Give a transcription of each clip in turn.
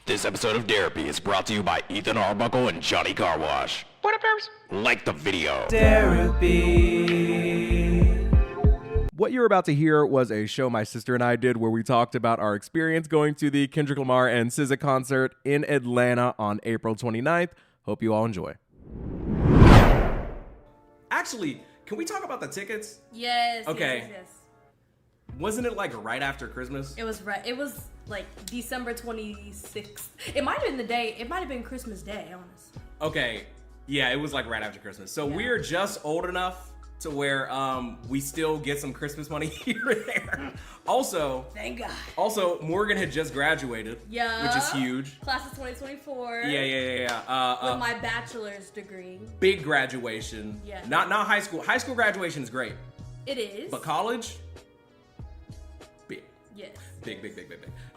This episode of Derapy is brought to you by Ethan Arbuckle and Johnny Car Wash. What up, derps? Like the video. Derapy. What you're about to hear was a show my sister and I did where we talked about our experience going to the Kendrick Lamar and SZA concert in Atlanta on April 29th. Hope you all enjoy. Actually, can we talk about the tickets? Yes. Okay. Yes. Wasn't it like right after Christmas? It was right. It was like December 26th. It might have been the day. It might have been Christmas Day, honestly. Okay. Yeah, it was like right after Christmas. So we're just old enough to where we still get some Christmas money here and there. Also, thank God. Also, Morgan had just graduated. Yeah. Which is huge. Class of 2024. Yeah. With my bachelor's degree. Big graduation. Yeah. Not high school. High school graduation is great. It is. But college? Big. Yes. Big.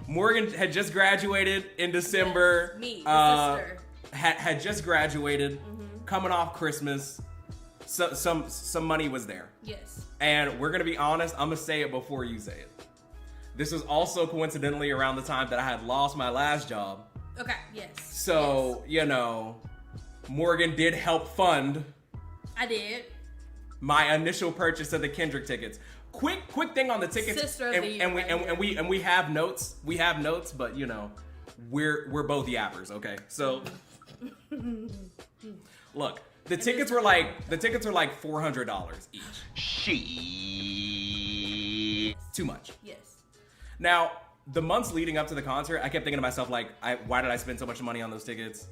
Morgan had just graduated in December. Yes. Me, the sister. Had just graduated, coming off Christmas. So, some money was there. Yes. And we're gonna be honest, I'm gonna say it before you say it. This was also coincidentally around the time that I had lost my last job. Okay, yes. So, you know, Morgan did help fund. I did. My initial purchase of the Kendrick tickets. Quick thing on the tickets. Sister of the year, and we have notes. We have notes, but you know, we're both yappers, okay? So look, the tickets were like $400 each. Too much. Yes. Now, the months leading up to the concert, I kept thinking to myself, like, why did I spend so much money on those tickets?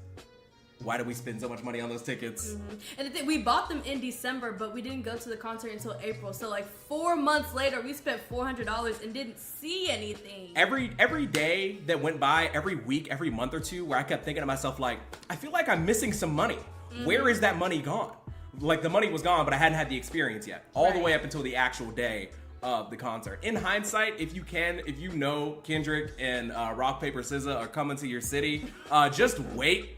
Why did we spend so much money on those tickets? And we bought them in December, but we didn't go to the concert until April. So like 4 months later, we spent $400 and didn't see anything. Every day that went by, every week, every month or two, where I kept thinking to myself, like, I feel like I'm missing some money. Where is that money gone? Like, the money was gone, but I hadn't had the experience yet. All the way up until the actual day of the concert. In hindsight, if you know Kendrick and Rock Paper SZA are coming to your city, just wait,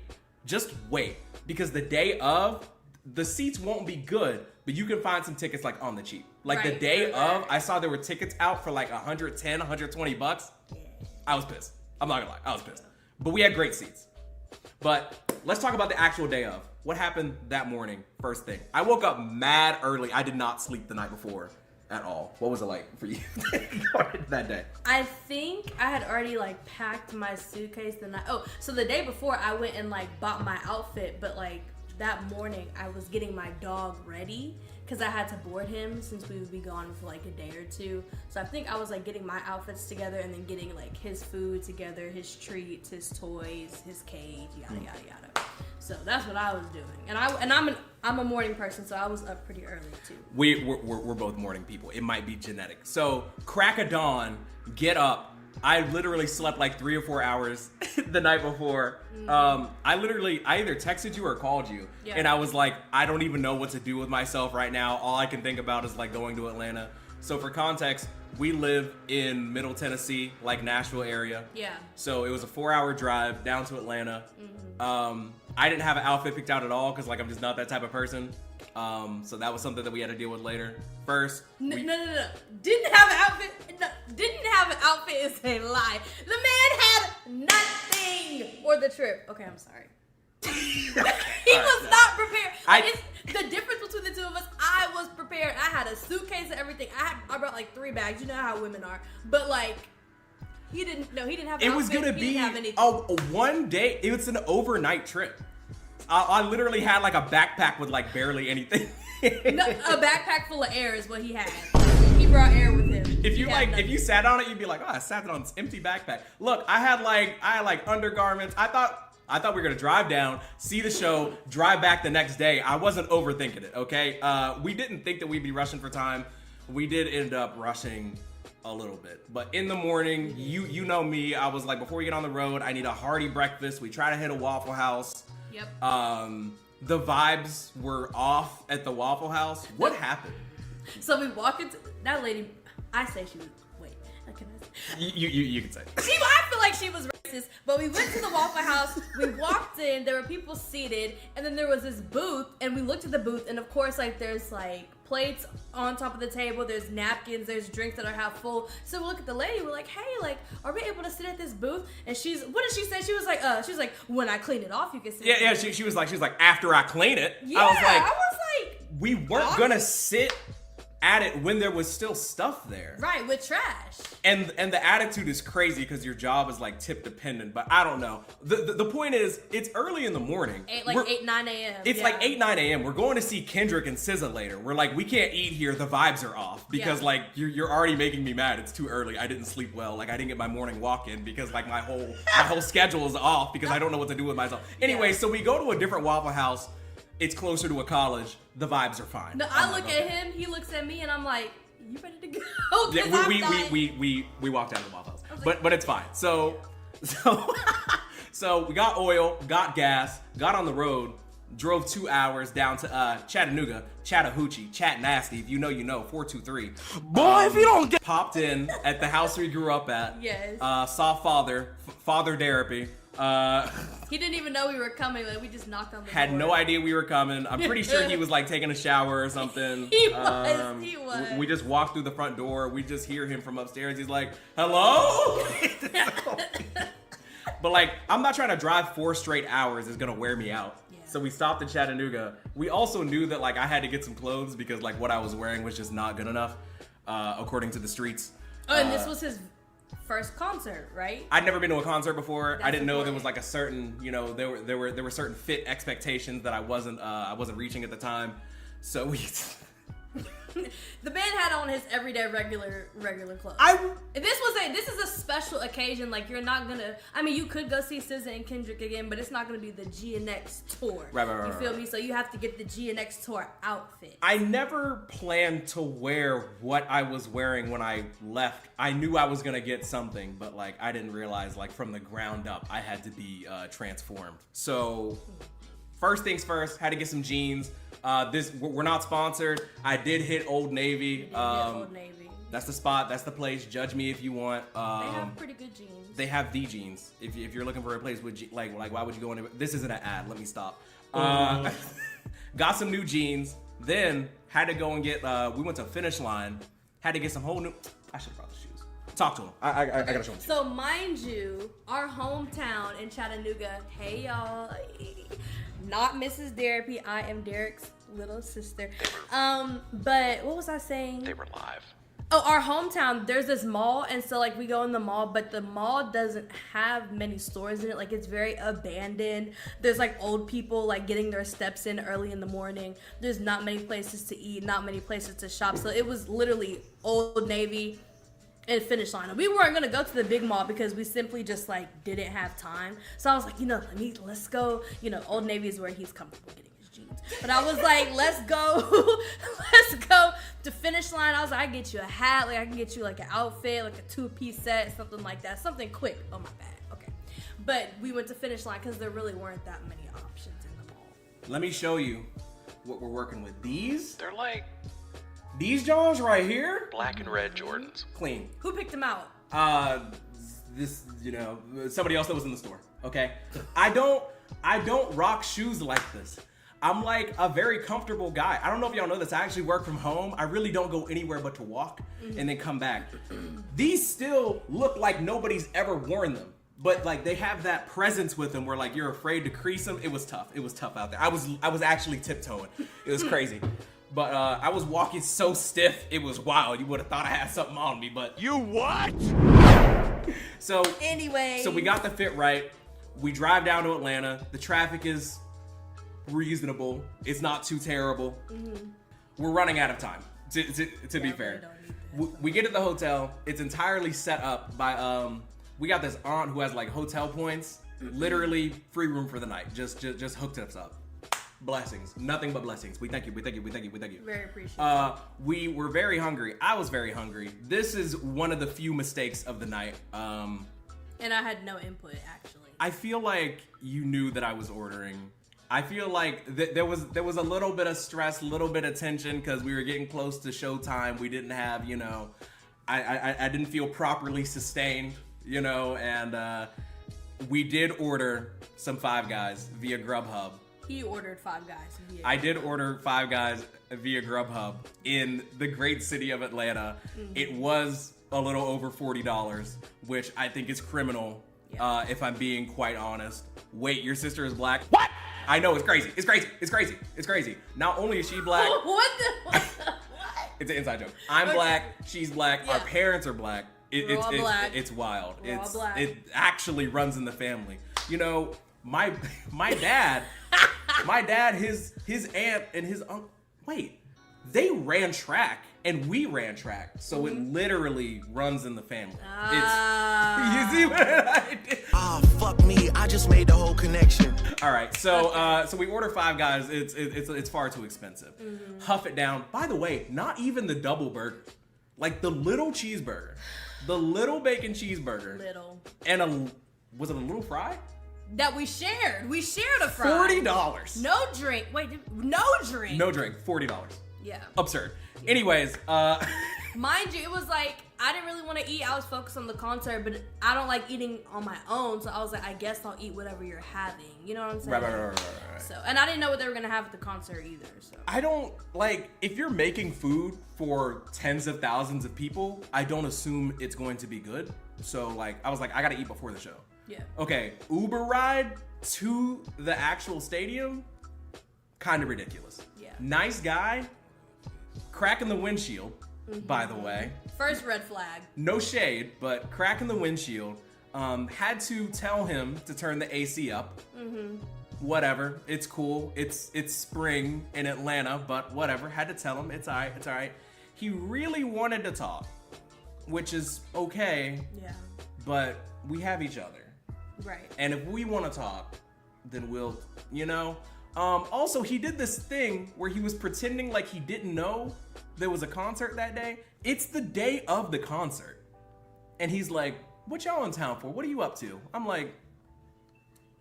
because the day of, the seats won't be good, but you can find some tickets like on the cheap. Like the day of, I saw there were tickets out for like $110, $120. I was pissed. I'm not gonna lie, I was pissed. But we had great seats. But let's talk about the actual day of. What happened that morning? First thing, I woke up mad early. I did not sleep the night before at all. What was it like for you that day? I think I had already like packed my suitcase the night. Oh, so the day before I went and like bought my outfit, but like that morning I was getting my dog ready because I had to board him since we would be gone for like a day or two. So I think I was like getting my outfits together and then getting like his food together, his treats, his toys, his cage, yada yada yada. So that's what I was doing, and I'm a morning person, so I was up pretty early too. We're both morning people. It might be genetic. So crack of dawn, get up. I literally slept like 3 or 4 hours the night before. I either texted you or called you, and I was like, I don't even know what to do with myself right now. All I can think about is like going to Atlanta. So for context, we live in Middle Tennessee, like Nashville area. Yeah. So it was a 4-hour drive down to Atlanta. I didn't have an outfit picked out at all because like I'm just not that type of person. So that was something that we had to deal with later. First, no. Didn't have an outfit. No, didn't have an outfit is a lie. The man had nothing for the trip. Okay, I'm sorry. He was not prepared. Like, the difference between the two of us, I was prepared. I had a suitcase and everything. I brought like 3 bags. You know how women are. But like, he didn't have an outfit. It was gonna be one day. It was an overnight trip. I literally had like a backpack with like barely anything. No, a backpack full of air is what he had. He brought air with him. If you sat on it, you'd be like, oh, I sat on this empty backpack. Look, I had like undergarments. I thought we were gonna drive down, see the show, drive back the next day. I wasn't overthinking it, okay? We didn't think that we'd be rushing for time. We did end up rushing a little bit. But in the morning, you know me, I was like, before we get on the road, I need a hearty breakfast. We try to hit a Waffle House. Yep. The vibes were off at the Waffle House. What happened? So we walk into that lady. I say she was. Wait, can I say? You can say. I feel like she was racist, But we went to the Waffle House, we walked in, there were people seated, and then there was this booth, and we looked at the booth, and of course, like, there's, like, plates on top of the table, there's napkins, there's drinks that are half full. So we look at the lady, we're like, hey, like, are we able to sit at this booth? And what did she say? She was like, when I clean it off, you can sit. Yeah, she was like, after I clean it. Yeah, I was like, we weren't what? gonna sit at it when there was still stuff there. Right, with trash. And the attitude is crazy because your job is like tip dependent, but I don't know. The point is, it's early in the morning. 8, 9 a.m. It's like 8, 9 a.m. We're going to see Kendrick and SZA later. We're like, we can't eat here. The vibes are off because like you're already making me mad. It's too early. I didn't sleep well. Like I didn't get my morning walk in because like my whole schedule is off because I don't know what to do with myself. Anyway, so we go to a different Waffle House. It's closer to a college. The vibes are fine. No, I look at him. He looks at me, and I'm like, "You ready to go?" Yeah, we walked out of the Waffle House, but it's fine. So we got oil, got gas, got on the road, drove 2 hours down to Chattanooga, Chattahoochee, Chat Nasty. If you know, you know. 423. Boy, if you don't get Popped in at the house we grew up at. Yes. Saw Father Derapy. He didn't even know we were coming. Like we just knocked on the Had door. no idea we were coming. I'm pretty sure he was like taking a shower or something. He was. We just walked through the front door. We just hear him from upstairs. He's like, "Hello." But like, I'm not trying to drive 4 straight hours. It's gonna wear me out. Yeah. So we stopped in Chattanooga. We also knew that like I had to get some clothes because like what I was wearing was just not good enough, according to the streets. Oh, and this was his first concert, right? I'd never been to a concert before. That's I didn't know there important. was like a certain, there were certain fit expectations that I wasn't reaching at the time. So we The man had on his everyday regular clothes. This is a special occasion. Like you're not gonna. I mean, you could go see SZA and Kendrick again, but it's not gonna be the GNX tour. Right. You feel me? So you have to get the GNX tour outfit. I never planned to wear what I was wearing when I left. I knew I was gonna get something, but like I didn't realize like from the ground up I had to be transformed. So first things first, had to get some jeans. We're not sponsored. I did hit Old Navy. Old Navy. That's the spot. That's the place. Judge me if you want. They have pretty good jeans. They have the jeans. If you're looking for a place with like why would you go in? This isn't an ad. Let me stop. Got some new jeans. Then had to go and get. We went to Finish Line. Had to get some whole new. I should have brought the shoes. Talk to him. I gotta show him. So mind you, our hometown in Chattanooga. Hey y'all, not Mrs. Derapy. I am Derek's little sister. But what was I saying? They were live. Oh, our hometown, there's this mall, and so like we go in the mall, but the mall doesn't have many stores in it. Like it's very abandoned. There's like old people like getting their steps in early in the morning. There's not many places to eat, not many places to shop. So it was literally Old Navy and Finish Line. And we weren't gonna go to the big mall because we simply just like didn't have time. So I was like, let's go. Old Navy is where he's comfortable getting his jeans. But I was like, let's go to Finish Line. I was like, I can get you a hat, like I can get you like an outfit, like a 2-piece set, something like that, something quick. Oh my bad. Okay, but we went to Finish Line because there really weren't that many options in the mall. Let me show you what we're working with. They're like These Johns right here, black and red Jordans. clean. Who picked them out? Somebody else that was in the store. Okay, I don't rock shoes like this. I'm like a very comfortable guy. I don't know if y'all know this. I actually work from home. I really don't go anywhere but to walk and then come back. These still look like nobody's ever worn them. But like they have that presence with them where like you're afraid to crease them. It was tough. It was tough out there. I was actually tiptoeing. It was crazy. But I was walking so stiff, it was wild. You would have thought I had something on me, but You what? so Anyway. So we got the fit right. We drive down to Atlanta. The traffic is reasonable. It's not too terrible. We're running out of time. To be fair, we get to the hotel. It's entirely set up by we got this aunt who has like hotel points. Literally free room for the night. Just hooked us up. Blessings. Nothing but blessings. We thank you. Very appreciative. We were very hungry. I was very hungry. This is one of the few mistakes of the night. And I had no input, actually. I feel like you knew that I was ordering. I feel like there was a little bit of stress, a little bit of tension because we were getting close to showtime. We didn't have, I didn't feel properly sustained, and we did order some Five Guys via Grubhub. He ordered Five Guys via I did order Five Guys via Grubhub in the great city of Atlanta. It was a little over $40, which I think is criminal, if I'm being quite honest. Wait, your sister is black? What? I know, it's crazy. It's crazy. It's crazy. It's crazy. Not only is she black. What? It's an inside joke. I'm black. She's black. Yeah. Our parents are black. It's black. It's wild. We're all black. It actually runs in the family. You know, my dad, his aunt and his uncle. Wait, they ran track and we ran track, so it literally runs in the family. You see what I did? Fuck me! I just made the whole connection. All right, so so we order Five Guys. It's far too expensive. Huff it down. By the way, not even the double burger, like the little cheeseburger, the little bacon cheeseburger, and was it a little fry? That we shared. We shared a fry. $40. No drink. Wait, no drink. No drink. $40. Yeah. Absurd. Anyways, mind you, it was like I didn't really want to eat. I was focused on the concert, but I don't like eating on my own, so I was like, I guess I'll eat whatever you're having. You know what I'm saying? Right. So, and I didn't know what they were gonna have at the concert either. So I don't like if you're making food for tens of thousands of people. I don't assume it's going to be good. So like, I was like, I gotta eat before the show. yeah. Okay, Uber ride to the actual stadium, kind of ridiculous. Yeah. Nice guy, cracking the windshield, by the way. First red flag. No shade, but cracking the windshield. Had to tell him to turn the AC up. Whatever, it's cool. It's spring in Atlanta, but whatever. Had to tell him it's alright. It's alright. He really wanted to talk, which is okay. Yeah. But we have each other. Right. And if we want to talk, then we'll, you know. Also, he did this thing where he was pretending like he didn't know there was a concert that day. It's the day of the concert. And he's like, what y'all in town for? What are you up to? I'm like,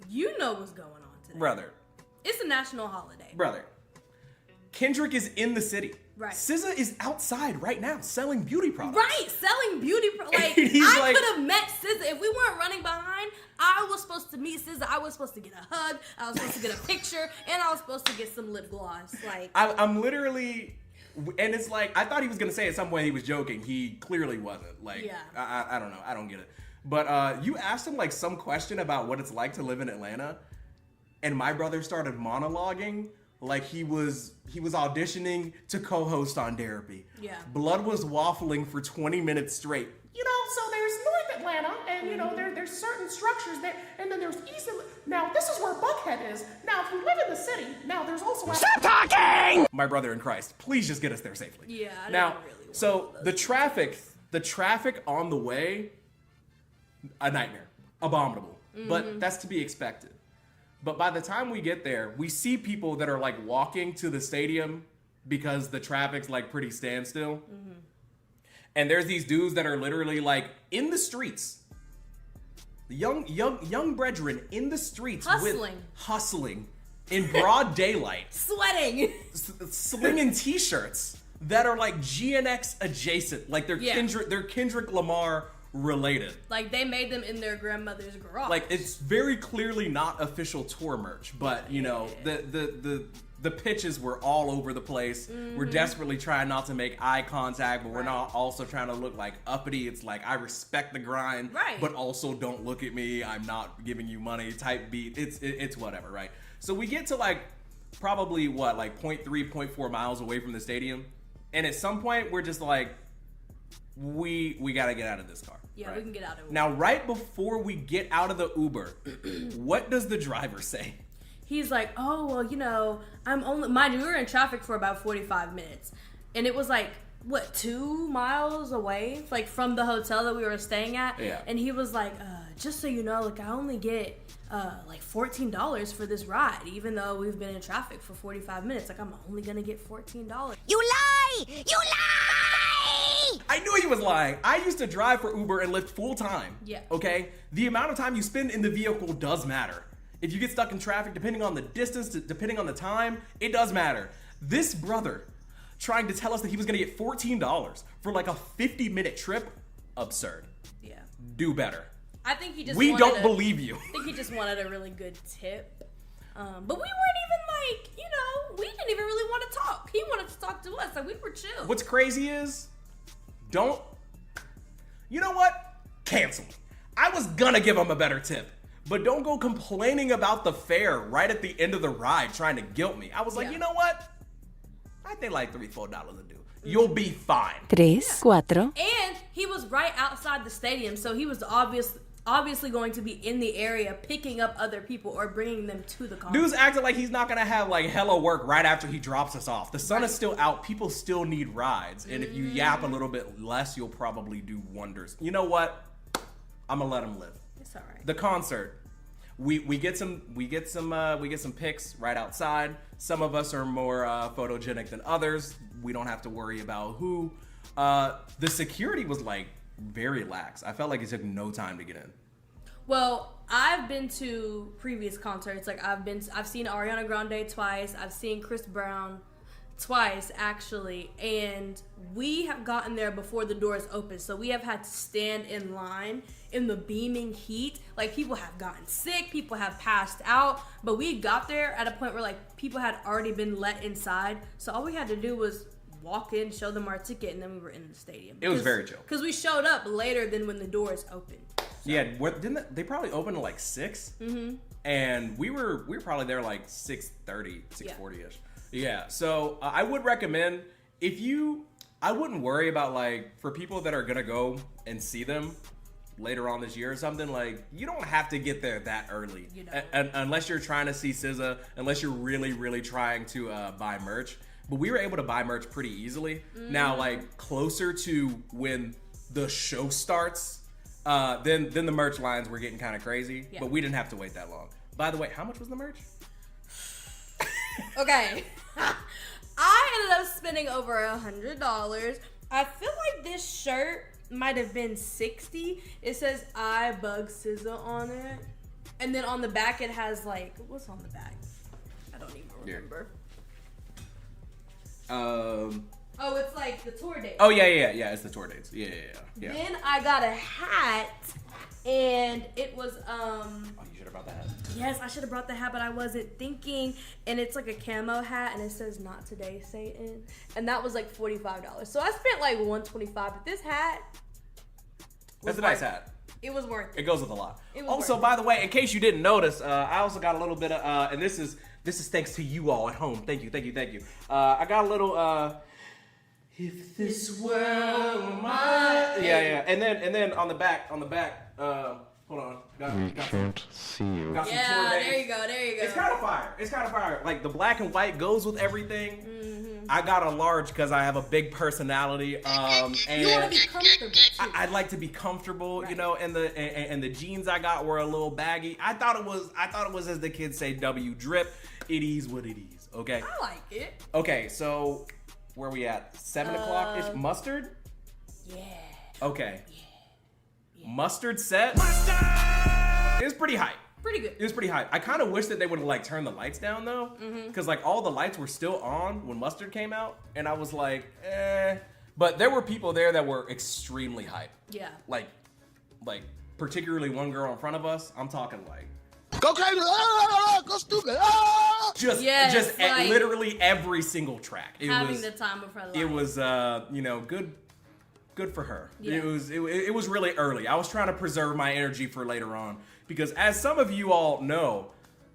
You know what's going on today. brother, It's a national holiday. Kendrick is in the city. Right. SZA is outside right now selling beauty products. Right, selling beauty like He's I like- could have met SZA if we weren't running behind. I was supposed to meet SZA. I was supposed to get a hug. I was supposed to get a picture, and I was supposed to get some lip gloss. Like I'm literally, and it's like, I thought he was gonna say at some point he was joking. He clearly wasn't. Like, Yeah. I don't know. I don't get it. But you asked him like some question about what it's like to live in Atlanta, and my brother started monologuing like he was auditioning to co-host on Derapy. Yeah. Blood was waffling for 20 minutes straight. You know, so there's North Atlanta, and you know, there's certain structures there, and then there's East Atlanta. Now, this is where Buckhead is. Now, if you live in the city, now there's also... Stop talking! My brother in Christ, please just get us there safely. Yeah, I Now, don't really want so the traffic on the way, a nightmare, abominable. But that's to be expected. But by the time we get there, we see people that are like walking to the stadium because the traffic's like pretty standstill. And there's these dudes that are literally like in the streets. Young brethren in the streets hustling in broad daylight, sweating. slinging t-shirts that are like GNX adjacent, like they're Yeah. Kendrick Lamar related. Like they made them in their grandmother's garage. Like it's very clearly not official tour merch, but you know, the pitches were all over the place. We're desperately trying not to make eye contact, but we're not also trying to look like uppity. It's like, I respect the grind, Right. but also don't look at me. I'm not giving you money type beat. It's whatever, right? So we get to like probably what, like 0.3, 0.4 miles away from the stadium. And at some point we're just like, we got to get out of this car. yeah, right? we can get out of it. Now, right before we get out of the Uber, what does the driver say? He's like, oh, well, you know, mind you, we were in traffic for about 45 minutes. And it was like, what, 2 miles away, like from the hotel that we were staying at? Yeah. And he was like, just so you know, like, I only get like $14 for this ride, even though we've been in traffic for 45 minutes. Like, I'm only gonna get $14. You lie! You lie! I knew he was lying. I used to drive for Uber and Lyft full time. Yeah. Okay? The amount of time you spend in the vehicle does matter. If you get stuck in traffic, depending on the distance, depending on the time, it does matter. This brother trying to tell us that he was gonna get $14 for like a 50-minute trip, absurd. Yeah. Do better. I think he just We wanted don't believe you. I think he just wanted a really good tip. But we weren't even like, we didn't even really want to talk. He wanted to talk to us. Like, we were chill. What's crazy is, you know what? Cancel. I was gonna give him a better tip, but don't go complaining about the fare right at the end of the ride trying to guilt me. I was like, you know what? I think like $3-4 will do. You'll be fine. 3, 4. And he was right outside the stadium, so he was obviously going to be in the area picking up other people or bringing them to the concert. Dude's acting like he's not gonna have like hella work right after he drops us off. The sun is still out. People still need rides, and if you yap a little bit less, you'll probably do wonders. You know what? I'm gonna let him live. It's all right. The concert. We get some pics right outside. Some of us are more photogenic than others. We don't have to worry about who. The security was like very lax. I felt like it took no time to get in. Well, I've been to previous concerts. Like I've seen Ariana Grande twice. I've seen Chris Brown twice actually, and we have gotten there before the doors open. So we have had to stand in line in the beaming heat. Like people have gotten sick, people have passed out, but we got there at a point where like people had already been let inside. So all we had to do was walk in, show them our ticket, and then we were in the stadium. It was very chill. Because we showed up later than when the doors opened. So. Yeah, didn't they probably opened at like 6? Mm-hmm. And we were probably there like 6:30, 6:40ish. Yeah. So I would recommend I wouldn't worry about like for people that are gonna go and see them later on this year or something. Like you don't have to get there that early, unless you're trying to see SZA, unless you're really really trying to buy merch. But we were able to buy merch pretty easily. Now, like closer to when the show starts, then the merch lines were getting kind of crazy. Yeah. But we didn't have to wait that long. By the way, how much was the merch? Okay, I ended up spending over $100. I feel like this shirt might have been $60. It says "I bug SZA" on it, and then on the back it has like what's on the back? I don't even remember. Oh, it's like the tour dates. Oh yeah, it's the tour dates. Yeah. Then I got a hat, and it was Oh, you should have brought the hat. Yes, I should have brought the hat, but I wasn't thinking. And it's like a camo hat, and it says "Not today, Satan," and that was like $45. So I spent like $125. But this hat, that's a nice hat. It was worth it. It goes with a lot. Also, by the way, in case you didn't notice, I also got a little bit of, and this is thanks to you all at home. Thank you. I got a little, if this world were mine. Yeah. And then on the back, hold on. Can't see you. Got some Yeah, tour dates. there you go. It's kind of fire. Like the black and white goes with everything. Mm-hmm. I got a large because I have a big personality. And you want to be comfortable too. I'd like to be comfortable, right. And the jeans I got were a little baggy. I thought it was as the kids say, W drip. It is what it is. Okay. I like it. Okay, so where are we at? 7 o'clock ish. Mustard. Yeah. Okay. Yeah. Mustard set. It was pretty hype. Pretty good. It was pretty hype. I kind of wish that they would have like turned the lights down though, because like all the lights were still on when Mustard came out, and I was like, eh. But there were people there that were extremely hype. Yeah. Like particularly one girl in front of us. I'm talking like, Go crazy, go stupid, just like, literally every single track. It having was the time of her life. It was good for her. Yeah. It was really early. I was trying to preserve my energy for later on. Because as some of you all know,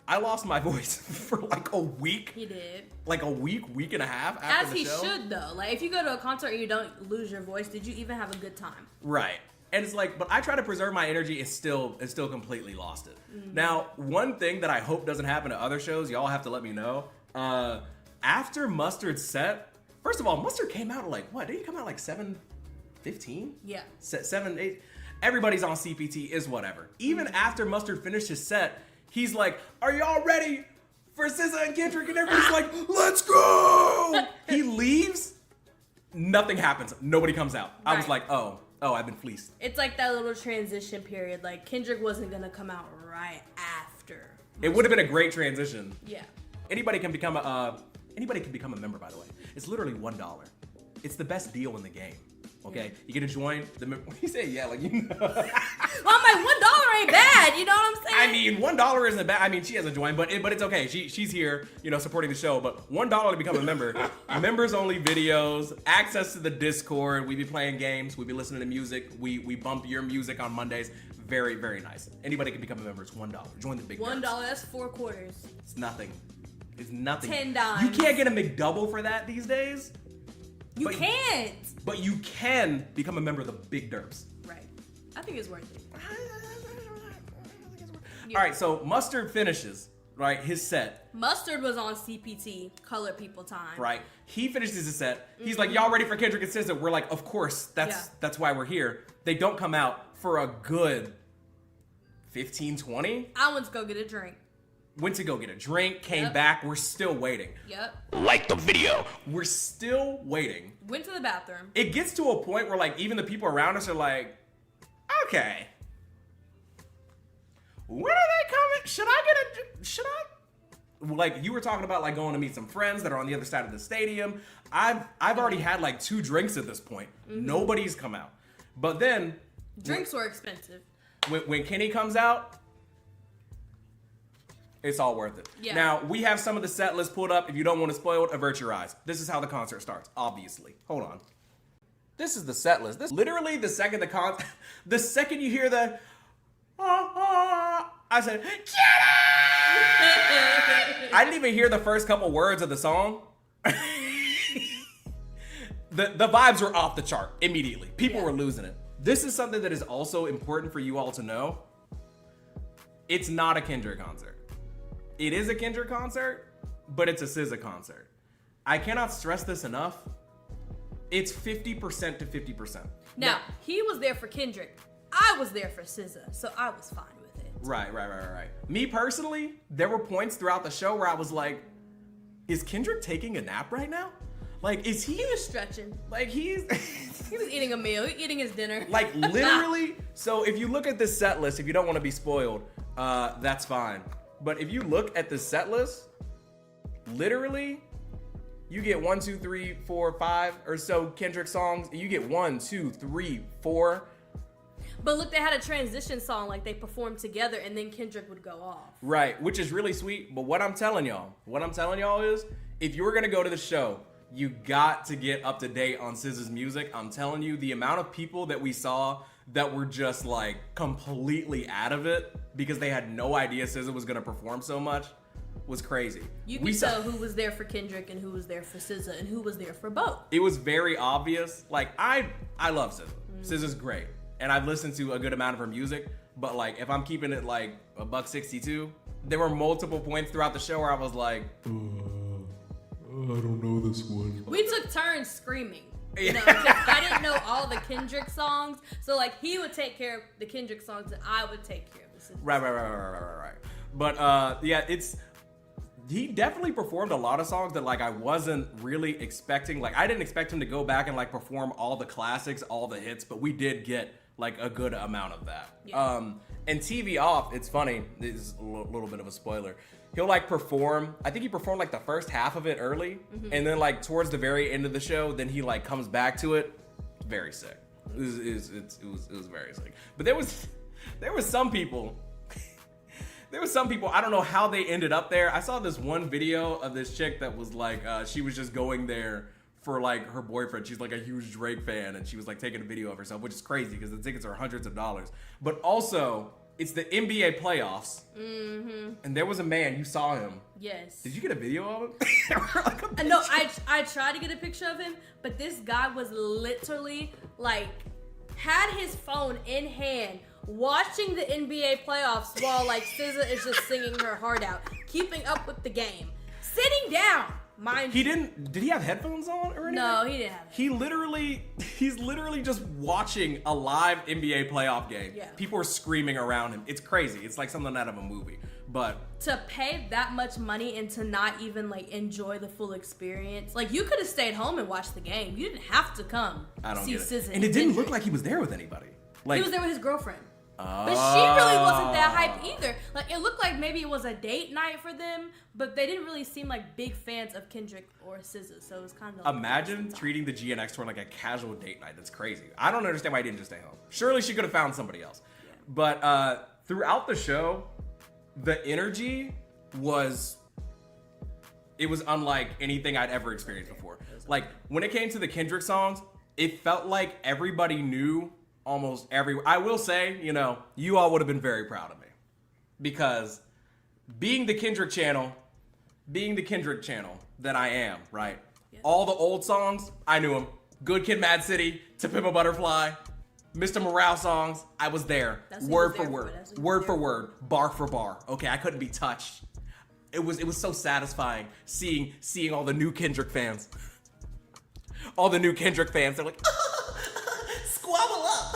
I lost my voice for like a week. He did. Like a week and a half after the show. As he should though. Like if you go to a concert and you don't lose your voice, did you even have a good time? Right. And it's like, but I try to preserve my energy and still completely lost it. Mm-hmm. Now, one thing that I hope doesn't happen to other shows, y'all have to let me know. After Mustard's set, first of all, Mustard came out at like, what? Did he come out like 7:15? Yeah. 7, 8. Everybody's on CPT is whatever. Even after Mustard finished his set, he's like, are y'all ready for SZA and Kendrick? And everybody's like, let's go! He leaves, nothing happens. Nobody comes out. Right. I was like, oh, I've been fleeced. It's like that little transition period. Like Kendrick wasn't gonna come out right after. It would have been a great transition. Yeah. Anybody can become a member, by the way. It's literally $1. It's the best deal in the game. Okay, you get to join the. When you say yeah, like you know. Well, I'm like $1 ain't bad. You know what I'm saying? I mean, $1 isn't bad. I mean, she hasn't joined, but it's okay. She's here, supporting the show. But $1 to become a member, members only videos, access to the Discord. We be playing games. We be listening to music. We bump your music on Mondays. Very, very nice. Anybody can become a member. It's $1. Join the big $1. nerds. That's 4 quarters. It's nothing. It's nothing. $10. You can't get a McDouble for that these days. You can't. But you can become a member of the big derps. Right. I think it's worth it. All right, so Mustard finishes, right, his set. Mustard was on CPT, Color People Time. Right. He finishes his set. He's like, y'all ready for Kendrick and SZA? We're like, of course. That's why we're here. They don't come out for a good 15, 20. I went to go get a drink. Went to go get a drink, came Yep. back. We're still waiting. Yep. Like the video. We're still waiting. Went to the bathroom. It gets to a point where, like, even the people around us are like, okay. When are they coming? Should I? Like, you were talking about, like, going to meet some friends that are on the other side of the stadium. I've already had, like, 2 drinks at this point. Nobody's come out. But then... Drinks were expensive. When Kenny comes out, it's all worth it. Yeah. Now, we have some of the set list pulled up. If you don't want to spoil it, avert your eyes. This is how the concert starts, obviously. Hold on. This is the set list. This literally the second the second you hear the I said, Kenny! I didn't even hear the first couple words of the song. The vibes were off the chart immediately. People were losing it. This is something that is also important for you all to know. It's not a Kendrick concert. It is a Kendrick concert, but it's a SZA concert. I cannot stress this enough. It's 50% to 50%. Now, he was there for Kendrick. I was there for SZA, so I was fine with it. Right. Me personally, there were points throughout the show where I was like, is Kendrick taking a nap right now? Like, is he? He was stretching. Like, He was eating a meal, eating his dinner. Like, literally. So if you look at this set list, if you don't want to be spoiled, that's fine. But if you look at the set list, literally, you get 1, 2, 3, 4, 5 or so Kendrick songs. You get 1, 2, 3, 4. But look, they had a transition song, like they performed together, and then Kendrick would go off. Right, which is really sweet. But what I'm telling y'all is, if you're gonna go to the show, you got to get up to date on SZA's music. I'm telling you, the amount of people that we saw that were just like completely out of it because they had no idea SZA was gonna perform so much was crazy. You could tell who was there for Kendrick and who was there for SZA and who was there for both. It was very obvious. Like, I love SZA. SZA's great. And I've listened to a good amount of her music, but like, if I'm keeping it like $1.62, there were multiple points throughout the show where I was like, I don't know this one. We took turns screaming. You know, 'cause I didn't know all the Kendrick songs, so like he would take care of the Kendrick songs and I would take care of the SZA. Right. But yeah, he definitely performed a lot of songs that like I wasn't really expecting. Like, I didn't expect him to go back and like perform all the classics, all the hits, but we did get like a good amount of that. Yeah. And TV Off, it's funny, this is a little bit of a spoiler. He'll like perform, I think he performed like the first half of it early, and then like towards the very end of the show, then he like comes back to it. Very sick. It was very sick. But there was some people, I don't know how they ended up there. I saw this one video of this chick that was like, she was just going there for like her boyfriend. She's like a huge Drake fan, and she was like taking a video of herself, which is crazy because the tickets are hundreds of dollars. But also, it's the NBA playoffs, and there was a man, you saw him. Yes. Did you get a video of him? No, I tried to get a picture of him, but this guy was literally like had his phone in hand watching the NBA playoffs while like SZA is just singing her heart out, keeping up with the game, sitting down. Mind you. Did he have headphones on or anything? No, he didn't have it. He's literally just watching a live NBA playoff game. Yeah. People are screaming around him. It's crazy. It's like something out of a movie. But to pay that much money and to not even like enjoy the full experience, like you could have stayed home and watched the game. You didn't have to come see SZA. And it didn't look like he was there with anybody. Like, he was there with his girlfriend. But she really wasn't that hype either. Like, it looked like maybe it was a date night for them, but they didn't really seem like big fans of Kendrick or SZA, so it was kind of like Imagine treating the GNX tour like a casual date night. That's crazy. I don't understand why he didn't just stay home. Surely she could have found somebody else. Yeah. But throughout the show, the energy was unlike anything I'd ever experienced before. Like, when it came to the Kendrick songs, it felt like everybody knew almost I will say, you know, you all would have been very proud of me. Because being the Kendrick channel that I am, right? Yeah. All the old songs, I knew them. Good Kid, Mad City, To Pimp a Butterfly, Mr. Morale songs, I was there. Word for word, bar for bar. Okay, I couldn't be touched. It was so satisfying seeing all the new Kendrick fans. All the new Kendrick fans, they're like, squabble up.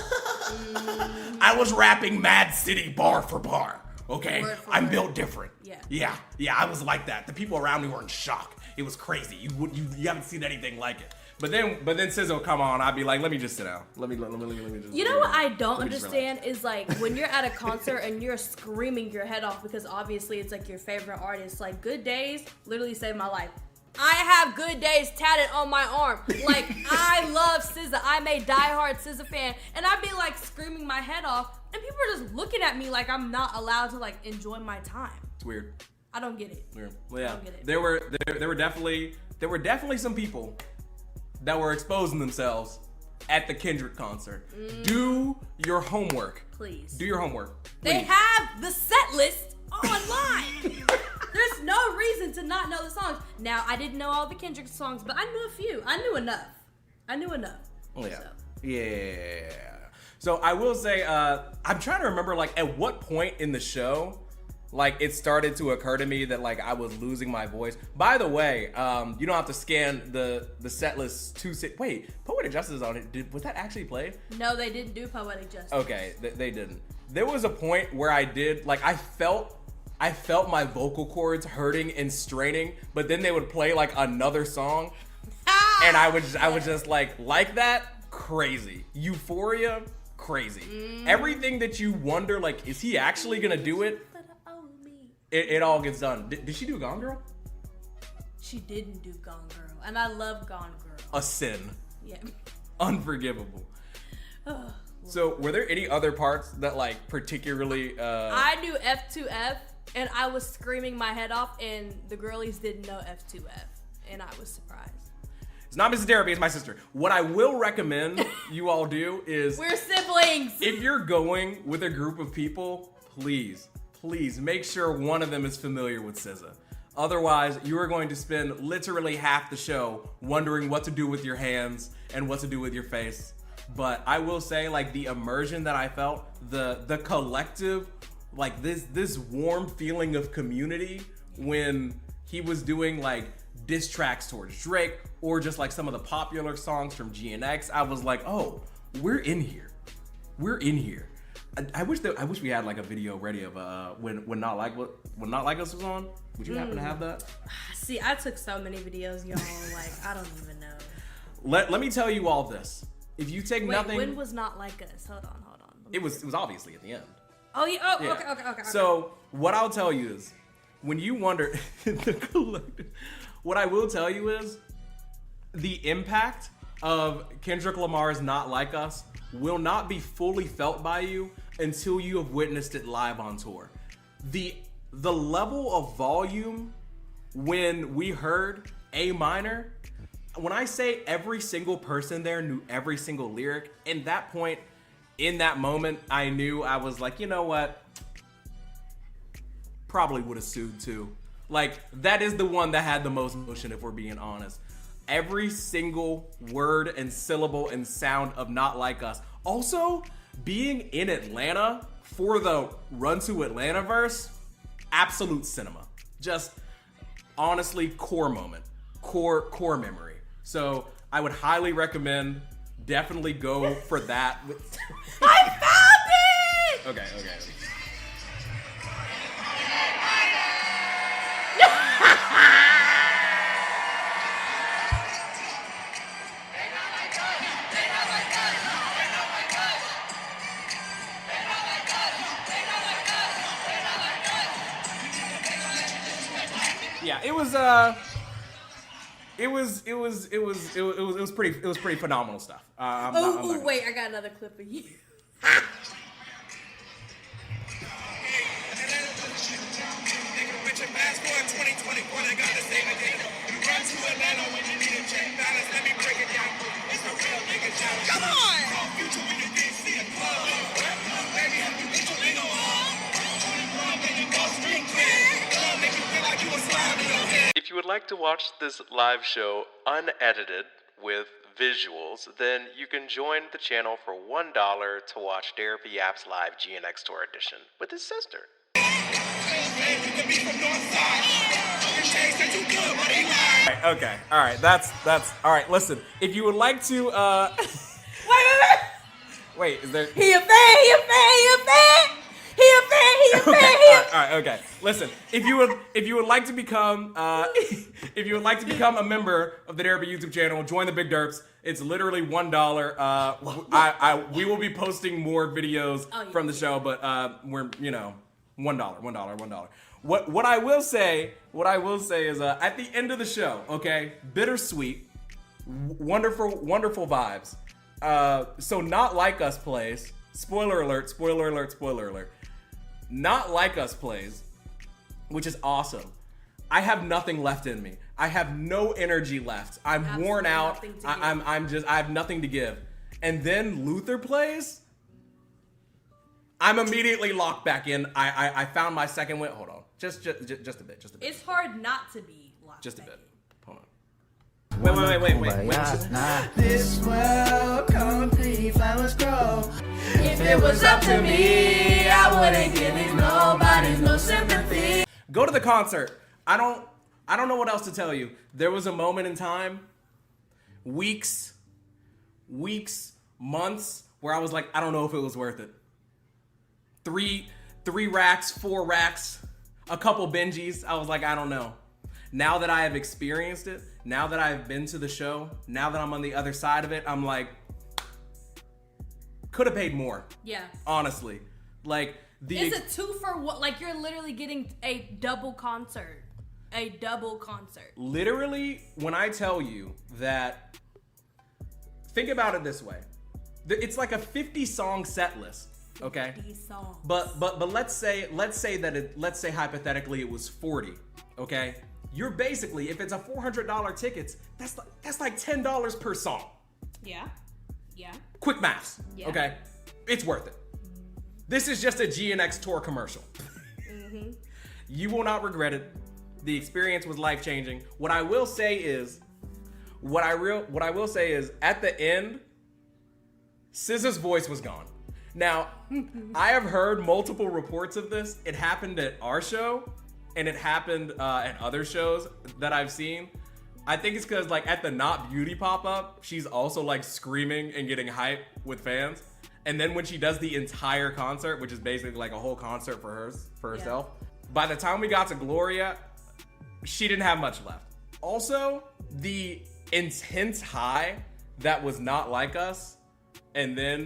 I was rapping Mad City bar for bar. Okay, I'm built different. Yeah, I was like that. The people around me were in shock. It was crazy. You haven't seen anything like it. But then SZA will come on. I'd be like, let me just sit down. Let me just. You know what I don't understand is like when you're at a concert and you're screaming your head off because obviously it's like your favorite artist. Like Good Days literally saved my life. I have Good Days tatted on my arm. Like, I love SZA. I'm a diehard SZA fan. And I'd be like screaming my head off. And people are just looking at me like I'm not allowed to like enjoy my time. It's weird. I don't get it. Weird. Well, yeah. I don't get it. There were definitely some people that were exposing themselves at the Kendrick concert. Do your homework. Please. Do your homework. Please. They have the set list online. There's no reason to not know the songs. Now, I didn't know all the Kendrick songs, but I knew a few. I knew enough. Oh, yeah. So. Yeah. So I will say, I'm trying to remember, like, at what point in the show, like, it started to occur to me that, like, I was losing my voice. By the way, you don't have to scan the set list to sit. Wait, Poetic Justice is on it. Was that actually played? No, they didn't do Poetic Justice. Okay, they didn't. There was a point where I did, like, I felt my vocal cords hurting and straining, but then they would play like another song, and I was just like that, crazy. Euphoria, crazy. Everything that you wonder, like, is he actually gonna do it? It all gets done. Did she do Gone Girl? She didn't do Gone Girl, and I love Gone Girl. A sin. Yeah. Unforgivable. So, were there any other parts that, like, particularly? I knew F2F. And I was screaming my head off, and the girlies didn't know F2F, and I was surprised. It's not Mrs. Derapy, it's my sister. What I will recommend you all do is... We're siblings! If you're going with a group of people, please make sure one of them is familiar with SZA. Otherwise, you are going to spend literally half the show wondering what to do with your hands and what to do with your face. But I will say, like, the immersion that I felt, the collective... like this warm feeling of community when he was doing like diss tracks towards Drake or just like some of the popular songs from GNX. I was like, oh, we're in here. I wish we had like a video ready of when Not Like Us was on. Would you happen to have that? See, I took so many videos, y'all. Like, I don't even know. Let me tell you all this. If you take nothing. When was Not Like Us? Hold on. It was obviously at the end. Oh yeah. Oh, yeah. Okay. So what I'll tell you is, when you wonder, what I will tell you is, the impact of Kendrick Lamar's "Not Like Us" will not be fully felt by you until you have witnessed it live on tour. The level of volume when we heard A minor, when I say every single person there knew every single lyric, in that point. In that moment, I knew, I was like, you know what? Probably would have sued too. Like, that is the one that had the most emotion, if we're being honest. Every single word and syllable and sound of Not Like Us. Also, being in Atlanta for the Run to Atlanta verse, absolute cinema. Just, honestly, core moment. Core memory. So, I would highly recommend... definitely go for that. I found it! Okay. Yeah, it was pretty phenomenal stuff. Wait, I got another clip of you. Come on! If you would like to watch this live show unedited with visuals, then you can join the channel for $1 to watch Derapy App's live GNX Tour edition with his sister. Okay, all right, that's all right. Listen, if you would like to, wait, is there? He a fan. All right, okay. Listen, if you would like to become a member of the Derapy YouTube channel, join the Big Derps. It's literally $1. We will be posting more videos from the show, but we're $1. What I will say is at the end of the show, okay, bittersweet, wonderful vibes. So Not Like Us plays. Spoiler alert. Not Like Us plays, which is awesome. I have nothing left in me. I have no energy left. I'm worn out. I have nothing to give. And then Luther plays. I'm immediately locked back in. I found my second win. Hold on. Just a bit. It's hard not to be locked. Just a bit. In. Hold on. Wait. This world complete flowers grow. If it was up to me, I wouldn't give these nobodies no sympathy. Go to the concert. I don't know what else to tell you. There was a moment in time, weeks, months, where I was like, I don't know if it was worth it. 3 racks, 4 racks, a couple Benjis. I was like, I don't know. Now that I have experienced it, now that I've been to the show, now that I'm on the other side of it, I'm like, could have paid more. Yeah. Honestly. Like, it's a 2 for 1. Like, you're literally getting a double concert. Literally, when I tell you that, think about it this way. It's like a 50-song set list. Okay. 50 songs. But let's say hypothetically it was 40. Okay. You're basically, if it's a $400 tickets, that's like $10 per song. Yeah. Quick maths. Yeah. Okay. It's worth it. This is just a GNX tour commercial. Mm-hmm. You will not regret it. The experience was life-changing. What I will say is at the end, SZA's voice was gone. Now, I have heard multiple reports of this. It happened at our show, and it happened at other shows that I've seen. I think it's because, like, at the Not Beauty pop-up, she's also, like, screaming and getting hype with fans. And then when she does the entire concert, which is basically, like, a whole concert for herself, by the time we got to Gloria, she didn't have much left. Also, the intense high that was Not Like Us, and then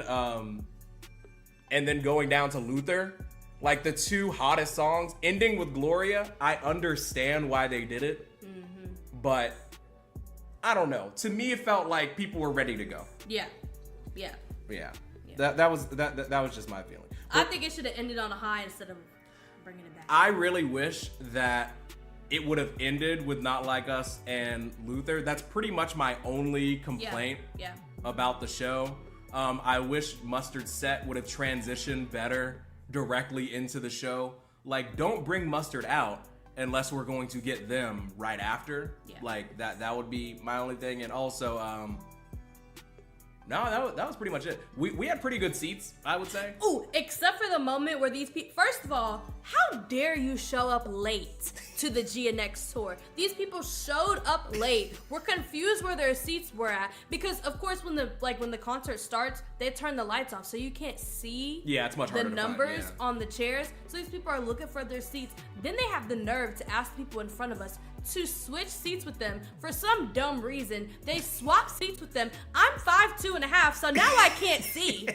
going down to Luther, like the 2 hottest songs, ending with Gloria, I understand why they did it, but I don't know. To me, it felt like people were ready to go. Yeah. That was just my feeling. I think it should have ended on a high instead of bringing it back. I really wish that it would have ended with Not Like Us and Luther. That's pretty much my only complaint about the show. I wish Mustard's set would have transitioned better directly into the show. Like, don't bring Mustard out unless we're going to get them right after. Like, that would be my only thing. And also, no, that was pretty much it. We had pretty good seats, I would say. Ooh, except for the moment where these people, first of all, how dare you show up late to the GNX tour? These people showed up late. We're confused where their seats were at because, of course, when the concert starts, they turn the lights off, so you can't see it's much harder the to find, numbers on the chairs. So these people are looking for their seats. Then they have the nerve to ask people in front of us to switch seats with them for some dumb reason. They swap seats with them. I'm 5'2.5", so now I can't see.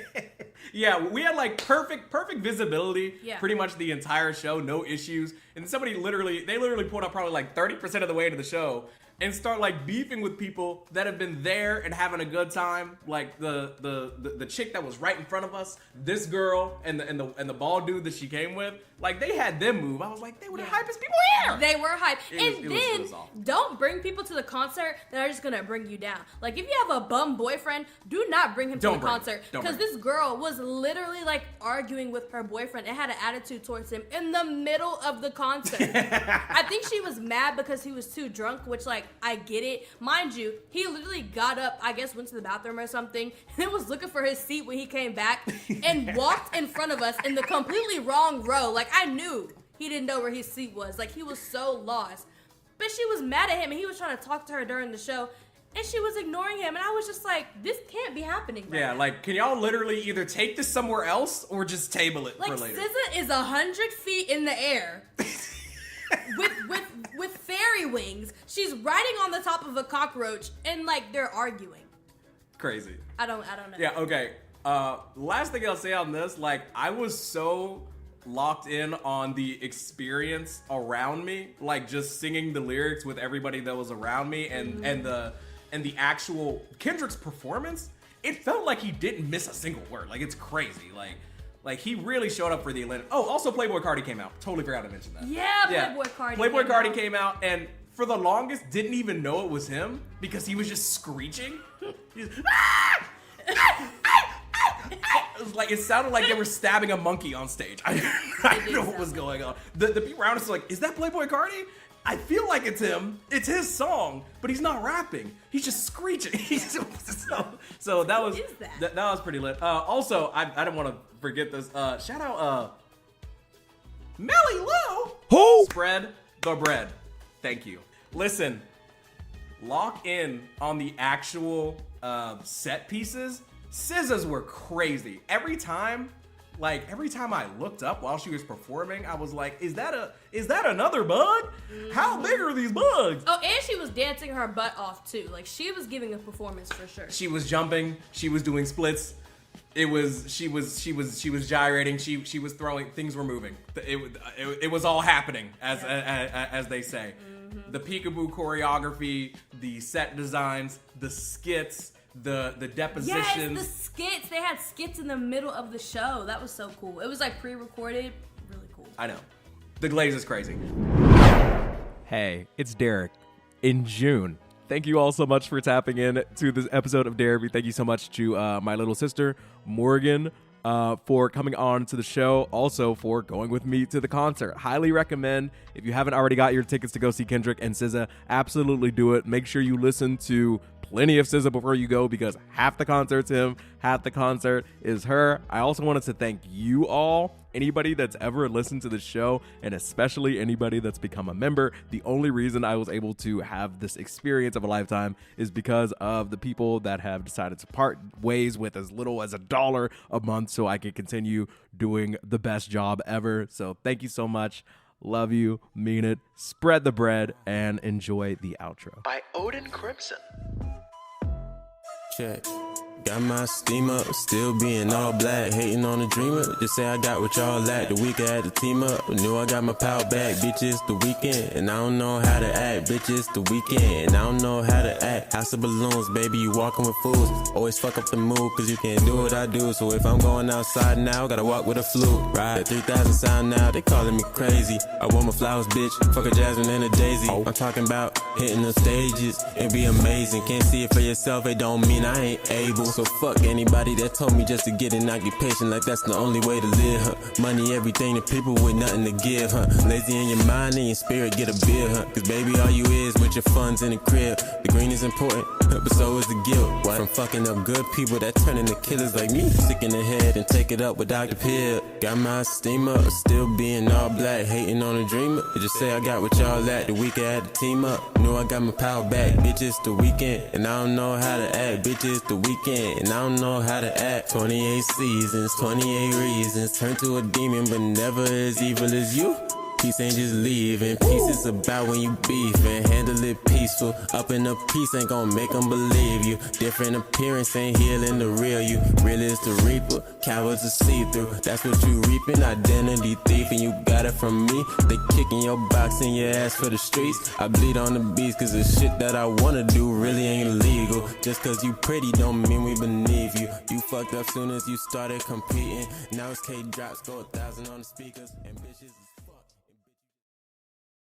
Yeah, we had like perfect visibility Yeah. pretty much the entire show, no issues. And somebody literally pulled up probably like 30% of the way into the show and start like beefing with people that have been there and having a good time. Like the chick that was right in front of us, this girl and the bald dude that she came with, like they had them move. I was like, they were the hypest people here. They were hype. It was awful. Don't bring people to the concert that are just gonna bring you down. Like if you have a bum boyfriend, do not bring him to the concert. Because this girl was literally like arguing with her boyfriend and had an attitude towards him in the middle of the concert. I think she was mad because he was too drunk, which like I get it. Mind you, he literally got up, I guess went to the bathroom or something, and was looking for his seat when he came back and walked in front of us in the completely wrong row. Like I knew he didn't know where his seat was. Like he was so lost. But she was mad at him and he was trying to talk to her during the show and she was ignoring him and I was just like, this can't be happening right now. Like can y'all literally either take this somewhere else or just table it like, for later? SZA is 100 feet in the air with fairy wings. She's riding on the top of a cockroach and like they're arguing. Crazy. I don't know. Yeah, okay. Last thing I'll say on this, like I was so locked in on the experience around me, like just singing the lyrics with everybody that was around me and the actual Kendrick's performance. It felt like he didn't miss a single word. Like it's crazy. Like he really showed up for the Atlanta. Oh, also Playboy Cardi came out. Totally forgot to mention that. Yeah, Playboy Cardi came out and for the longest didn't even know it was him because he was just screeching. It sounded like they were stabbing a monkey on stage. I don't know what was going on. The people around us were like, is that Playboy Cardi? I feel like it's him. It's his song, but he's not rapping. He's just screeching. So that was that was pretty lit. Also, I didn't want to forget this. Shout out Melly Lou. Who? Spread the bread. Thank you. Listen, lock in on the actual set pieces. SZA's were crazy. Every time I looked up while she was performing, I was like, is that another bug? How big are these bugs? Oh, and she was dancing her butt off too. Like she was giving a performance for sure. She was jumping, she was doing splits. She was gyrating, she was throwing, things were moving. It was all happening as they say. Mm-hmm. The peekaboo choreography, the set designs, the skits, the depositions. Yes, the skits. They had skits in the middle of the show. That was so cool. It was like pre-recorded. Really cool. I know. The glaze is crazy. Hey, it's Derek. In June. Thank you all so much for tapping in to this episode of Derapy. Thank you so much to my little sister, Morgan, for coming on to the show. Also for going with me to the concert. Highly recommend. If you haven't already got your tickets to go see Kendrick and SZA, absolutely do it. Make sure you listen to plenty of SZA before you go because half the concert's him, half the concert is her. I also wanted to thank you all, anybody that's ever listened to the show, and especially anybody that's become a member. The only reason I was able to have this experience of a lifetime is because of the people that have decided to part ways with as little as $1 a month so I can continue doing the best job ever. So thank you so much. Love you, mean it, spread the bread, and enjoy the outro. By Odin Crimson. Check. Got my steam up, still being all black, hating on the dreamer. Just say I got what y'all lack. The week I had to team up, knew I got my power back. Bitches, the weekend, and I don't know how to act. Bitches, the weekend, and I don't know how to act. House of balloons, baby, you walking with fools. Always fuck up the mood, cause you can't do what I do. So if I'm going outside now, gotta walk with a flute. Right, 3,000 sound now, they calling me crazy. I want my flowers, bitch, fuck a jasmine and a daisy. I'm talking about hitting the stages, it'd be amazing. Can't see it for yourself, it don't mean I ain't able. So fuck anybody that told me just to get an occupation, like that's the only way to live, huh? Money, everything to people with nothing to give, huh? Lazy in your mind and your spirit, get a beer, huh? Cause baby, all you is with your funds in the crib. The green is important, but so is the guilt. From fucking up good people that turn into killers like me. Sick in the head and take it up with Dr. Pill. Got my steam up, still being all black, hating on a dreamer. Just say I got what y'all lack. The week I had to team up, knew I got my power back. Bitches, the weekend, and I don't know how to act. Bitches, the weekend, and I don't know how to act. 28 seasons, 28 reasons. Turn to a demon, but never as evil as you. Peace ain't just leaving. Peace is about when you beefing. Handle it peaceful. Up in the peace ain't gon' make them believe you. Different appearance ain't healing the real you. Real is the reaper. Cowards are see-through. That's what you reaping. Identity thief, and you got it from me. They kicking your box in your ass for the streets. I bleed on the beats cause the shit that I wanna do really ain't legal. Just cause you pretty don't mean we beneath you. You fucked up soon as you started competing. Now it's K drops, go 1,000 on the speakers. And bitches